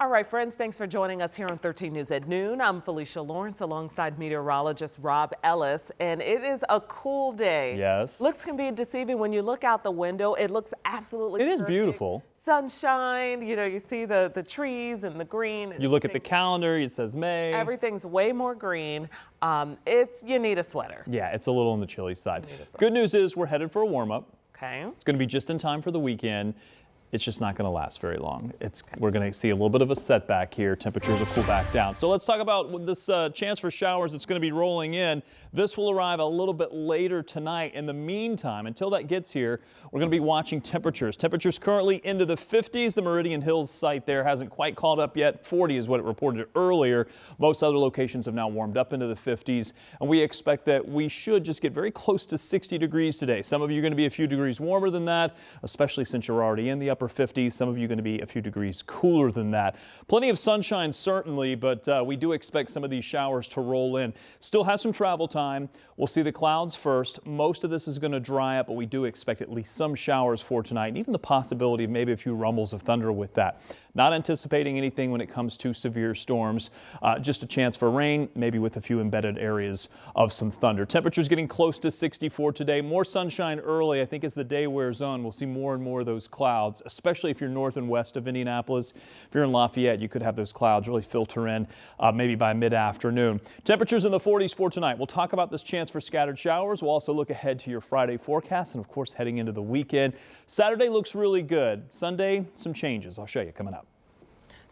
All right, friends, thanks for joining us here on 13 News at Noon. I'm Felicia Lawrence alongside meteorologist Rob Ellis, and it is a cool day. Yes. Looks can be deceiving when you look out the window. It looks absolutely perfect. It is beautiful. Sunshine, you see the trees and the green. You look at the calendar, it says May. Everything's way more green. You need a sweater. Yeah, it's a little on the chilly side. Good news is we're headed for a warm-up. Okay. It's going to be just in time for the weekend. It's just not going to last very long. We're going to see a little bit of a setback here. Temperatures will cool back down. So let's talk about this chance for showers that's going to be rolling in. This will arrive a little bit later tonight. In the meantime, until that gets here, we're going to be watching temperatures. Temperatures currently into the 50s. The Meridian Hills site there hasn't quite caught up yet. 40 is what it reported earlier. Most other locations have now warmed up into the 50s. And we expect that we should just get very close to 60 degrees today. Some of you are going to be a few degrees warmer than that, especially since you're already in the upper 50s. Some of you are going to be a few degrees cooler than that. Plenty of sunshine certainly, but we do expect some of these showers to roll in. Still has some travel time. We'll see the clouds first. Most of this is going to dry up, but we do expect at least some showers for tonight, and even the possibility of maybe a few rumbles of thunder with that. Not anticipating anything when it comes to severe storms. Just a chance for rain, maybe with a few embedded areas of some thunder. Temperatures getting close to 64 today. More sunshine early. I think as the day wears on, we'll see more and more of those clouds, especially if you're north and west of Indianapolis. If you're in Lafayette, you could have those clouds really filter in maybe by mid-afternoon. Temperatures in the 40s for tonight. We'll talk about this chance for scattered showers. We'll also look ahead to your Friday forecast and, of course, heading into the weekend. Saturday looks really good. Sunday, some changes. I'll show you coming up.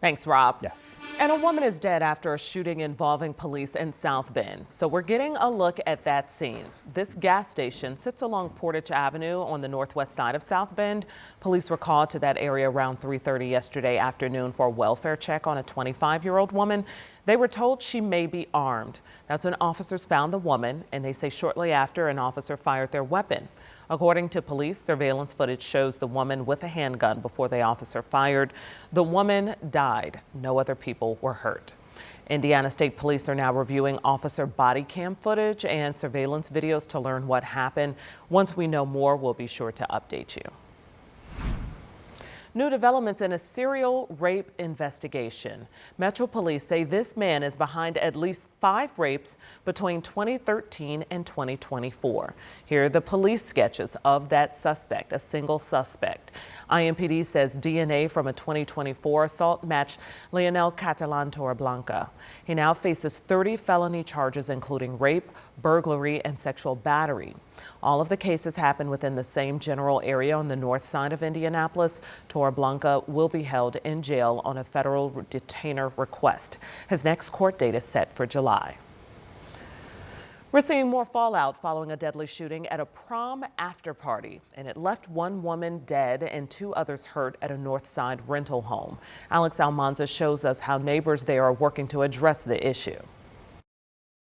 Thanks, Rob. Yeah. And a woman is dead after a shooting involving police in South Bend. So we're getting a look at that scene. This gas station sits along Portage Avenue on the northwest side of South Bend. Police were called to that area around 3:30 yesterday afternoon for a welfare check on a 25-year-old woman. They were told she may be armed. That's when officers found the woman, and they say shortly after an officer fired their weapon. According to police, surveillance footage shows the woman with a handgun before the officer fired. The woman died. No other people were hurt. Indiana State Police are now reviewing officer body cam footage and surveillance videos to learn what happened. Once we know more, we'll be sure to update you. New developments in a serial rape investigation. Metro Police say this man is behind at least 5 rapes between 2013 and 2024. Here are the police sketches of that suspect, a single suspect. IMPD says DNA from a 2024 assault matched Leonel Catalan Torreblanca. He now faces 30 felony charges, including rape, burglary, and sexual battery. All of the cases happen within the same general area on the north side of Indianapolis. Torreblanca will be held in jail on a federal detainer request. His next court date is set for July. We're seeing more fallout following a deadly shooting at a prom after party, and it left one woman dead and 2 others hurt at a north side rental home. Alex Almanza shows us how neighbors there are working to address the issue.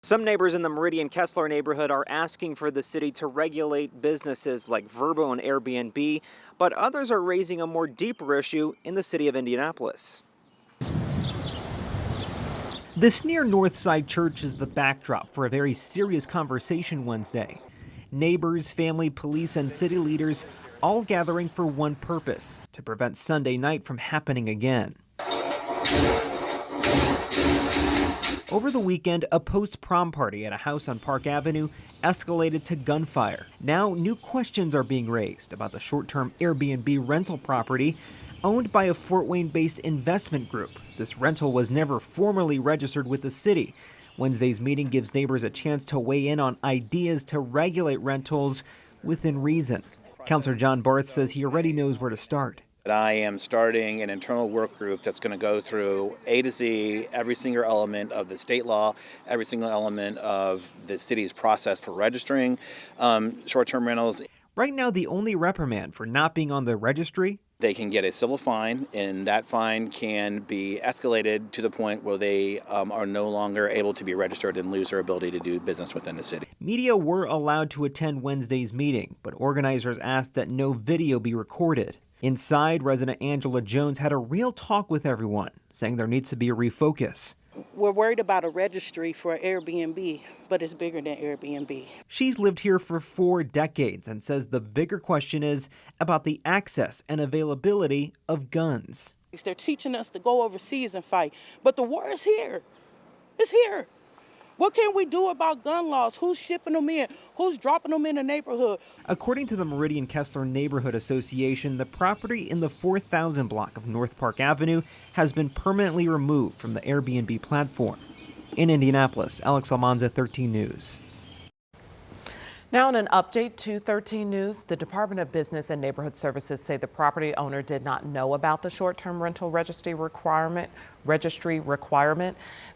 Some neighbors in the Meridian Kessler neighborhood are asking for the city to regulate businesses like Vrbo and Airbnb, but others are raising a more deeper issue in the city of Indianapolis. This near Northside Church is the backdrop for a very serious conversation Wednesday. Neighbors, family, police, and city leaders all gathering for one purpose: to prevent Sunday night from happening again. Over the weekend, a post-prom party at a house on Park Avenue escalated to gunfire. Now, new questions are being raised about the short-term Airbnb rental property owned by a Fort Wayne-based investment group. This rental was never formally registered with the city. Wednesday's meeting gives neighbors a chance to weigh in on ideas to regulate rentals within reason. Councilor John Barth says he already knows where to start. I am starting an internal work group that's going to go through A to Z, every single element of the state law, every single element of the city's process for registering short-term rentals. Right now, the only reprimand for not being on the registry: they can get a civil fine, and that fine can be escalated to the point where they are no longer able to be registered and lose their ability to do business within the city. Media were allowed to attend Wednesday's meeting, but organizers asked that no video be recorded. Inside, resident Angela Jones had a real talk with everyone, saying there needs to be a refocus. We're worried about a registry for Airbnb, but it's bigger than Airbnb. She's lived here for 4 decades and says the bigger question is about the access and availability of guns. They're teaching us to go overseas and fight, but the war is here. It's here. What can we do about gun laws? Who's shipping them in? Who's dropping them in the neighborhood? According to the Meridian Kessler Neighborhood Association, the property in the 4000 block of North Park Avenue has been permanently removed from the Airbnb platform. In Indianapolis, Alex Almanza, 13 News. Now in an update to 13 News, the Department of Business and Neighborhood Services say the property owner did not know about the short-term rental registry requirement.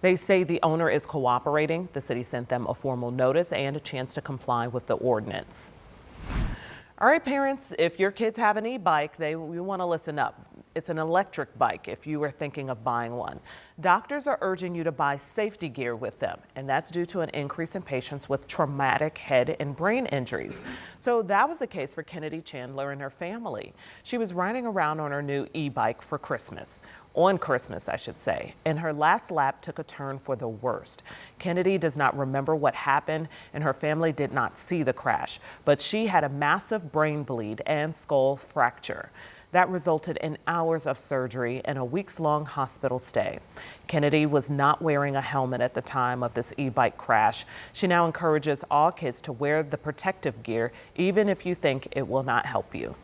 They say the owner is cooperating. The city sent them a formal notice and a chance to comply with the ordinance. All right, parents, if your kids have an e-bike, you want to listen up. It's an electric bike if you are thinking of buying one. Doctors are urging you to buy safety gear with them, and that's due to an increase in patients with traumatic head and brain injuries. So that was the case for Kennedy Chandler and her family. She was riding around on her new e-bike for Christmas. On Christmas, I should say, and her last lap took a turn for the worst. Kennedy does not remember what happened, and her family did not see the crash, but she had a massive brain bleed and skull fracture. That resulted in hours of surgery and a weeks-long hospital stay. Kennedy was not wearing a helmet at the time of this e-bike crash. She now encourages all kids to wear the protective gear, even if you think it will not help you.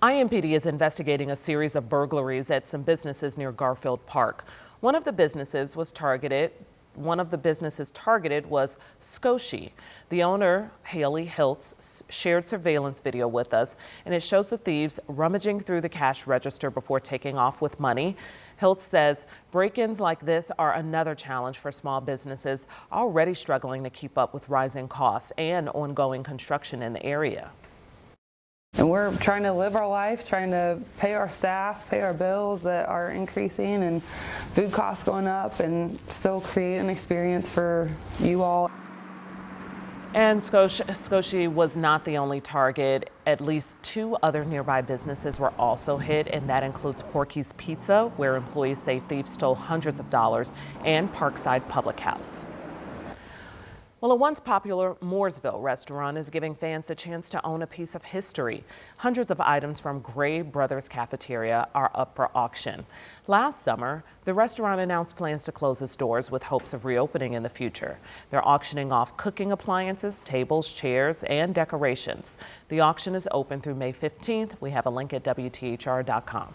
IMPD is investigating a series of burglaries at some businesses near Garfield Park. One of the businesses targeted was Scotia. The owner, Haley Hiltz, shared surveillance video with us, and it shows the thieves rummaging through the cash register before taking off with money. Hiltz says break-ins like this are another challenge for small businesses already struggling to keep up with rising costs and ongoing construction in the area. And we're trying to live our life, trying to pay our staff, pay our bills that are increasing and food costs going up, and still create an experience for you all. And Scotia was not the only target. At least 2 other nearby businesses were also hit, and that includes Porky's Pizza, where employees say thieves stole hundreds of dollars, and Parkside Public House. Well, a once popular Mooresville restaurant is giving fans the chance to own a piece of history. Hundreds of items from Gray Brothers Cafeteria are up for auction. Last summer, the restaurant announced plans to close its doors with hopes of reopening in the future. They're auctioning off cooking appliances, tables, chairs, and decorations. The auction is open through May 15th. We have a link at WTHR.com.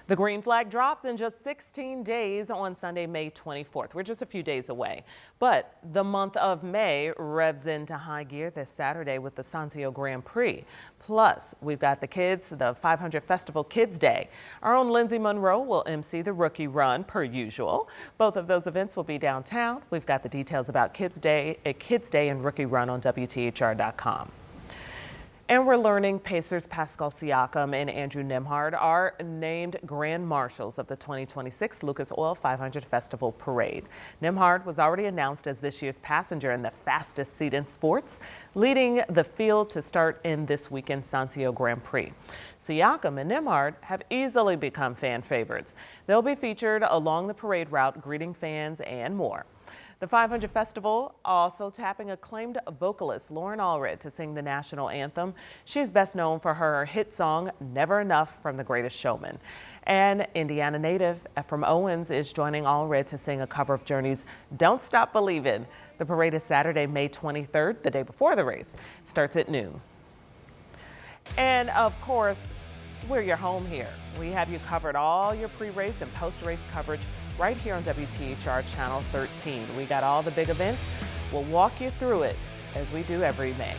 The green flag drops in just 16 days on Sunday, May 24th. We're just a few days away. But the month of May revs into high gear this Saturday with the Sancio Grand Prix. Plus, we've got the 500 Festival Kids Day. Our own Lindsay Monroe will MC the Rookie Run, per usual. Both of those events will be downtown. We've got the details about Kids Day and Rookie Run on WTHR.com. And we're learning Pacers Pascal Siakam and Andrew Nembhard are named Grand Marshals of the 2026 Lucas Oil 500 Festival Parade. Nembhard was already announced as this year's passenger in the fastest seat in sports, leading the field to start in this weekend's Sancio Grand Prix. Siakam and Nembhard have easily become fan favorites. They'll be featured along the parade route, greeting fans and more. The 500 Festival also tapping acclaimed vocalist Lauren Allred to sing the national anthem. She's best known for her hit song, Never Enough from The Greatest Showman. And Indiana native Ephraim Owens is joining Allred to sing a cover of Journey's Don't Stop Believin'. The parade is Saturday, May 23rd, the day before the race. Starts at noon. And of course, we're your home here. We have you covered all your pre-race and post-race coverage right here on WTHR Channel 13. We got all the big events. We'll walk you through it as we do every May.